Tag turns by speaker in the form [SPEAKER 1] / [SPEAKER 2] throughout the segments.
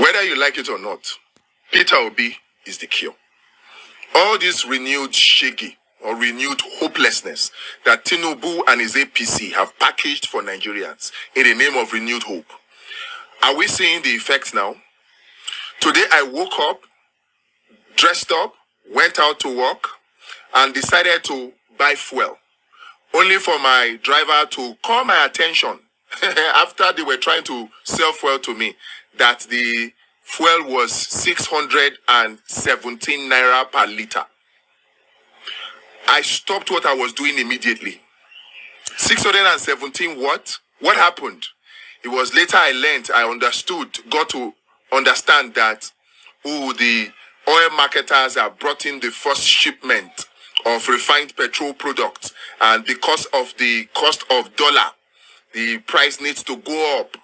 [SPEAKER 1] Whether you like it or not, Peter Obi is the cure. All this renewed shaggy or renewed hopelessness that Tinubu and his APC have packaged for Nigerians in the name of renewed hope. Are we seeing the effects now? Today I woke up, dressed up, went out to work, and decided to buy fuel, only for my driver to call my attention after they were trying to sell fuel to me that the fuel was 617 naira per liter. I stopped what I was doing immediately. 617 what? What happened? It was later I got to understand that, the oil marketers have brought in the first shipment of refined petrol products, and because of the cost of dollar, the price needs to go up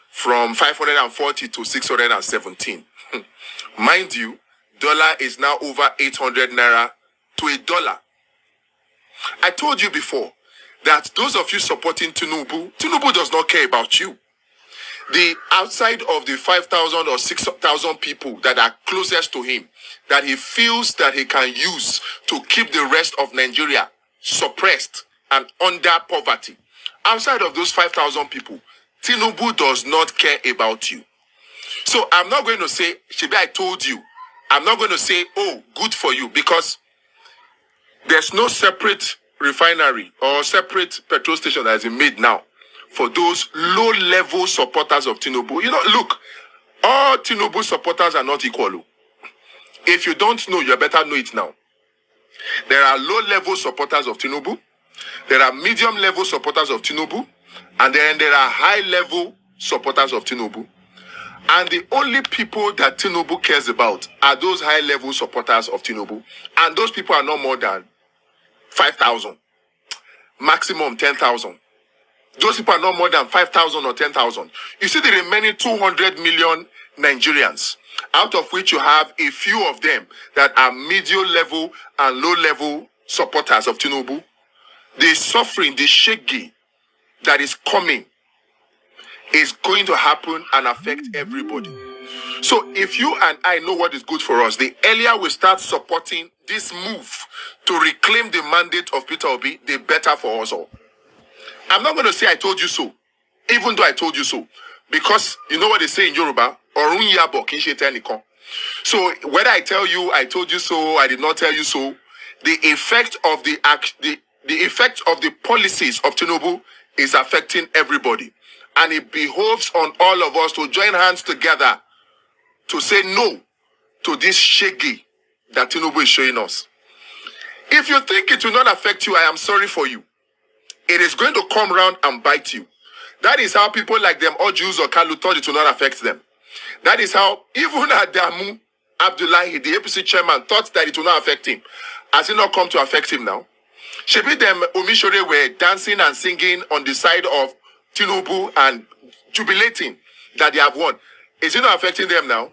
[SPEAKER 1] from 540 to 617. Mind you, dollar is now over 800 naira to $1. I told you before that those of you supporting Tinubu does not care about you. The outside of the 5,000 or 6,000 people that are closest to him, that he feels that he can use to keep the rest of Nigeria suppressed and under poverty. Outside of those 5,000 people, Tinubu does not care about you. So I'm not going to say, Shebi, I told you. I'm not going to say, oh, good for you, because there's no separate refinery or separate petrol station that has been made now for those low-level supporters of Tinubu. Look, all Tinubu supporters are not equal. If you don't know, you better know it now. There are low-level supporters of Tinubu, there are medium-level supporters of Tinubu, and then there are high-level supporters of Tinubu. And the only people that Tinubu cares about are those high-level supporters of Tinubu. And those people are not more than 5,000, maximum 10,000. Those people are not more than 5,000 or 10,000. You see the remaining 200 million Nigerians, out of which you have a few of them that are medium level and low level supporters of Tinubu. The suffering, the shaggy that is coming is going to happen and affect everybody. So if you and I know what is good for us, the earlier we start supporting this move to reclaim the mandate of Peter Obi, the better for us all. I'm not going to say I told you so, even though I told you so, because you know what they say in Yoruba, Orun yabo kin se tenikan. So whether I tell you I told you so, I did not tell you so, the effect of the effect of the policies of Tinubu is affecting everybody, and it behoves on all of us to join hands together to say no to this shaggy that Tinubu is showing us. If you think it will not affect you, I am sorry for you. It is going to come round and bite you. That is how people like them, or Jews or Kalu, thought it will not affect them. That is how even Adamu Abdullahi, the APC chairman, thought that it will not affect him. Has it not come to affect him now? Shebi them Omishore were dancing and singing on the side of Tinubu and jubilating that they have won. Is it not affecting them now?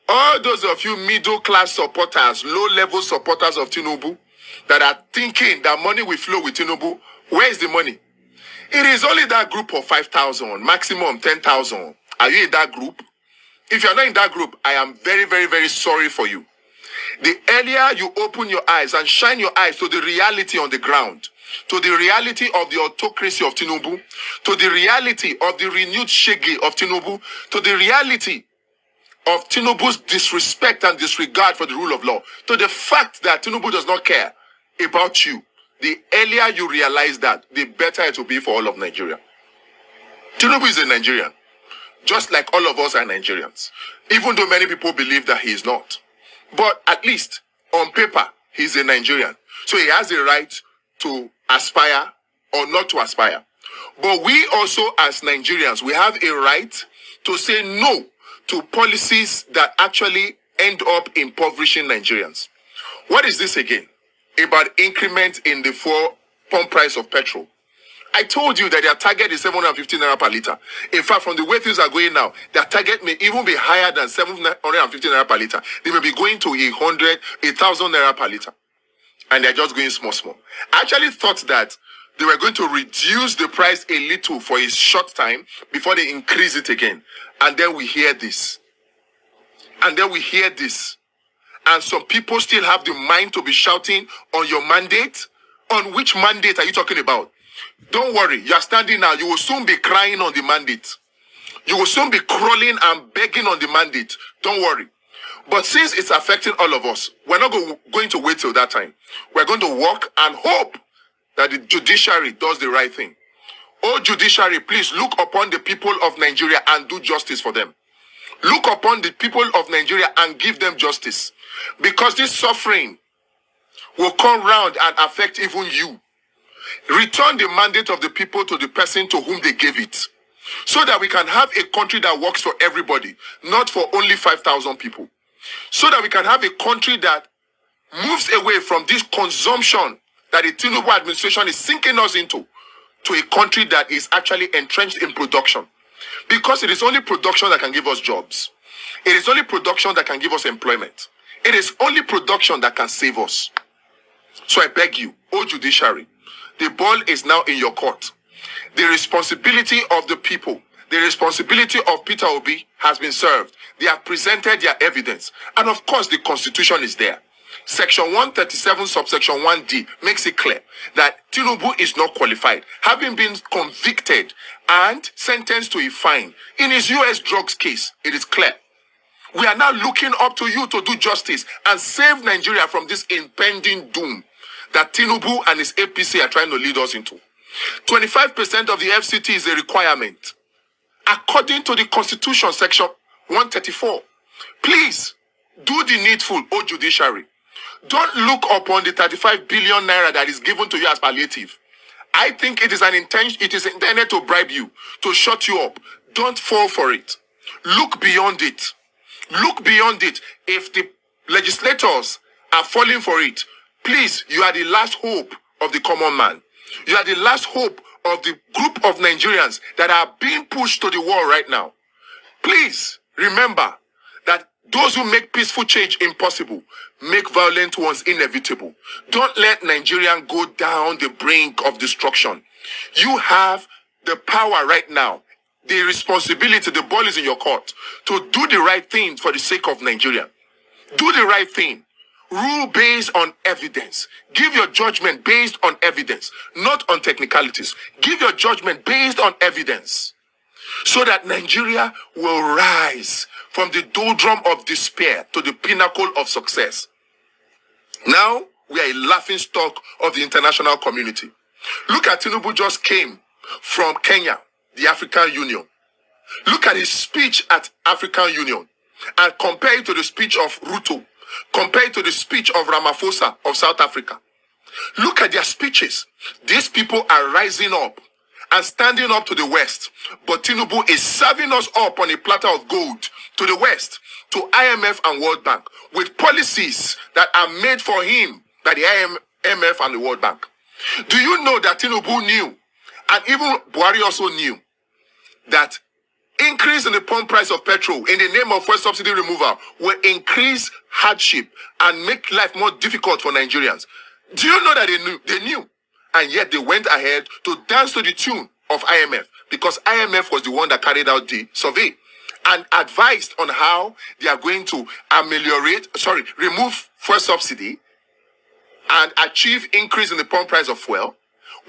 [SPEAKER 1] All those of you middle-class supporters, low-level supporters of Tinubu that are thinking that money will flow with Tinubu, where is the money? It is only that group of 5,000, maximum 10,000. Are you in that group? If you're not in that group, I am very, very, very sorry for you. The earlier you open your eyes and shine your eyes to the reality on the ground, to the reality of the autocracy of Tinubu, to the reality of the renewed shaggy of Tinubu, to the reality of Tinubu's disrespect and disregard for the rule of law, to the fact that Tinubu does not care about you, the earlier you realize that, the better it will be for all of Nigeria. Tinubu is a Nigerian, just like all of us are Nigerians, even though many people believe that he is not. But at least, on paper, he's a Nigerian. So he has a right to aspire or not to aspire. But we also, as Nigerians, we have a right to say no to policies that actually end up impoverishing Nigerians. What is this again? About increment in the pump price of petrol. I told you that their target is 750 naira per liter. In fact, from the way things are going now, their target may even be higher than 750 naira per liter. They may be going to 1,000 naira per liter. And they're just going small. I actually thought that they were going to reduce the price a little for a short time before they increase it again. And then we hear this. And then we hear this. And some people still have the mind to be shouting on your mandate. On which mandate are you talking about? Don't worry, you are standing now. You will soon be crying on the mandate. You will soon be crawling and begging on the mandate. Don't worry. But since it's affecting all of us, we're not going to wait till that time. We're going to work and hope that the judiciary does the right thing. Oh, judiciary, please look upon the people of Nigeria and do justice for them. Look upon the people of Nigeria and give them justice. Because this suffering will come round and affect even you. Return the mandate of the people to the person to whom they gave it. So that we can have a country that works for everybody, not for only 5,000 people. So that we can have a country that moves away from this consumption that the Tinubu administration is sinking us into, to a country that is actually entrenched in production. Because it is only production that can give us jobs. It is only production that can give us employment. It is only production that can save us. So I beg you, O judiciary, the ball is now in your court. The responsibility of the people, the responsibility of Peter Obi has been served. They have presented their evidence. And of course, the constitution is there. Section 137, subsection 1D makes it clear that Tinubu is not qualified, having been convicted and sentenced to a fine. In his US drugs case, it is clear. We are now looking up to you to do justice and save Nigeria from this impending doom that Tinubu and his APC are trying to lead us into. 25% of the FCT is a requirement, according to the Constitution, section 134. Please, do the needful, O judiciary. Don't look upon the 35 billion naira that is given to you as palliative. I think it is intended to bribe you, to shut you up. Don't fall for it. Look beyond it. Look beyond it. If the legislators are falling for it, please, you are the last hope of the common man. You are the last hope of the group of Nigerians that are being pushed to the wall right now. Please remember that those who make peaceful change impossible make violent ones inevitable. Don't let Nigeria go down the brink of destruction. You have the power right now, the responsibility, the ball is in your court, to do the right thing for the sake of Nigeria. Do the right thing. Rule based on evidence. Give your judgment based on evidence, not on technicalities. Give your judgment based on evidence, so that Nigeria will rise from the doldrum of despair to the pinnacle of success. Now, we are a laughingstock of the international community. Look at Tinubu just came from Kenya, the African Union. Look at his speech at African Union and compare it to the speech of Ruto. Compare it to the speech of Ramaphosa of South Africa. Look at their speeches. These people are rising up and standing up to the West. But Tinubu is serving us up on a platter of gold to the West, to IMF and World Bank, with policies that are made for him by the IMF and the World Bank. Do you know that Tinubu knew, and even Buhari also knew, that increase in the pump price of petrol in the name of fuel subsidy removal will increase hardship and make life more difficult for Nigerians? Do you know that they knew? They knew. And yet they went ahead to dance to the tune of IMF, because IMF was the one that carried out the survey and advised on how they are going to remove fuel subsidy and achieve increase in the pump price of fuel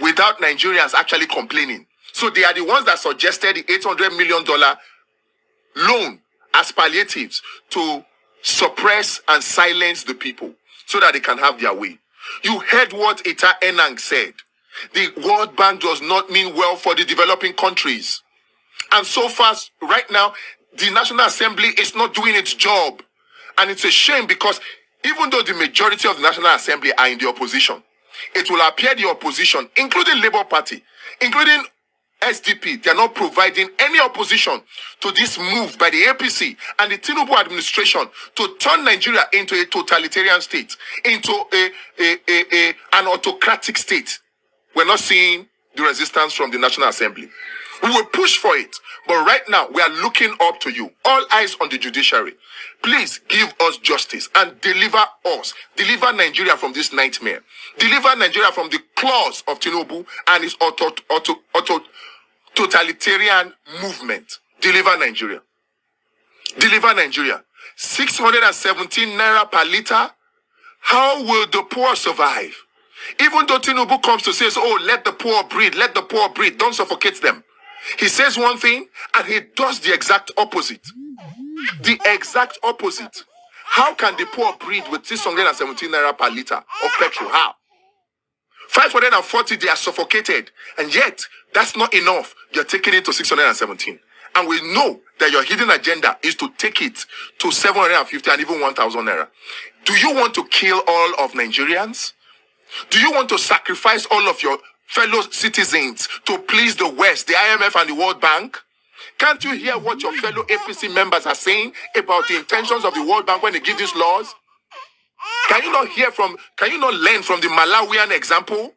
[SPEAKER 1] without Nigerians actually complaining. So they are the ones that suggested the $800 million loan as palliatives to suppress and silence the people so that they can have their way. You heard what Ita Enang said. The World Bank does not mean well for the developing countries. And so far, right now, the National Assembly is not doing its job. And it's a shame, because even though the majority of the National Assembly are in the opposition, it will appear the opposition, including Labour Party, including SDP, they are not providing any opposition to this move by the APC and the Tinubu administration to turn Nigeria into a totalitarian state, into an autocratic state. We're not seeing the resistance from the National Assembly. We will push for it, but right now we are looking up to you. All eyes on the judiciary. Please give us justice and deliver Nigeria from this nightmare. Deliver Nigeria from the claws of Tinubu and his totalitarian movement. Deliver Nigeria. Deliver Nigeria. 617 naira per liter. How will the poor survive? Even though Tinubu comes to say, oh, let the poor breathe, don't suffocate them. He says one thing and he does the exact opposite. The exact opposite. How can the poor breathe with 617 naira per liter of petrol? How? 540, they are suffocated. And yet, that's not enough. You're taking it to 617. And we know that your hidden agenda is to take it to 750 and even 1,000 naira. Do you want to kill all of Nigerians? Do you want to sacrifice all of your fellow citizens to please the West, the IMF and the World Bank? Can't you hear what your fellow APC members are saying about the intentions of the World Bank when they give these laws? Can you not learn from the Malawian example?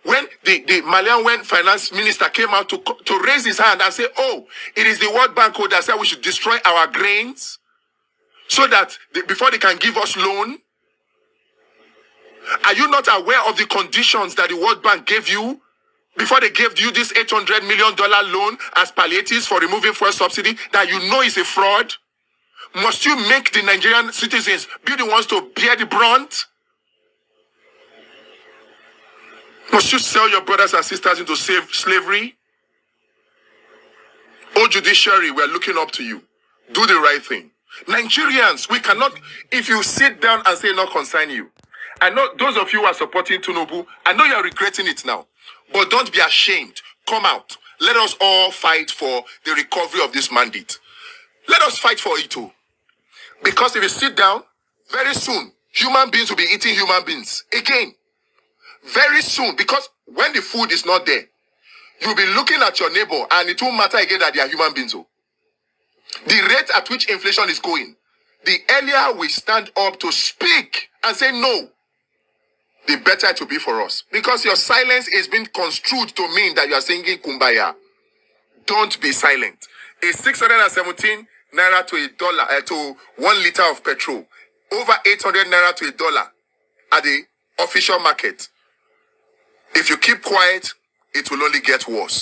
[SPEAKER 1] When the Malawian finance minister came out to raise his hand and say, oh, it is the World Bank that said we should destroy our grains so that before they can give us loan. Are you not aware of the conditions that the World Bank gave you before they gave you this $800 million loan as palliatives for removing fuel subsidy that you know is a fraud? Must you make the Nigerian citizens be the ones to bear the brunt? Must you sell your brothers and sisters into slavery? Oh, judiciary, we're looking up to you. Do the right thing. Nigerians, we cannot, if you sit down and say not concern you. I know those of you who are supporting Tinubu, I know you're regretting it now. But don't be ashamed. Come out. Let us all fight for the recovery of this mandate. Let us fight for it too. Because if you sit down, very soon, human beings will be eating human beings. Again. Very soon. Because when the food is not there, you'll be looking at your neighbor and it won't matter again that they are human beings. The rate at which inflation is going, the earlier we stand up to speak and say no, the better it will be for us. Because your silence is being construed to mean that you are singing Kumbaya. Don't be silent. It's 617 naira to $1 to 1 liter of petrol. Over 800 naira to $1 at the official market. If you keep quiet, it will only get worse.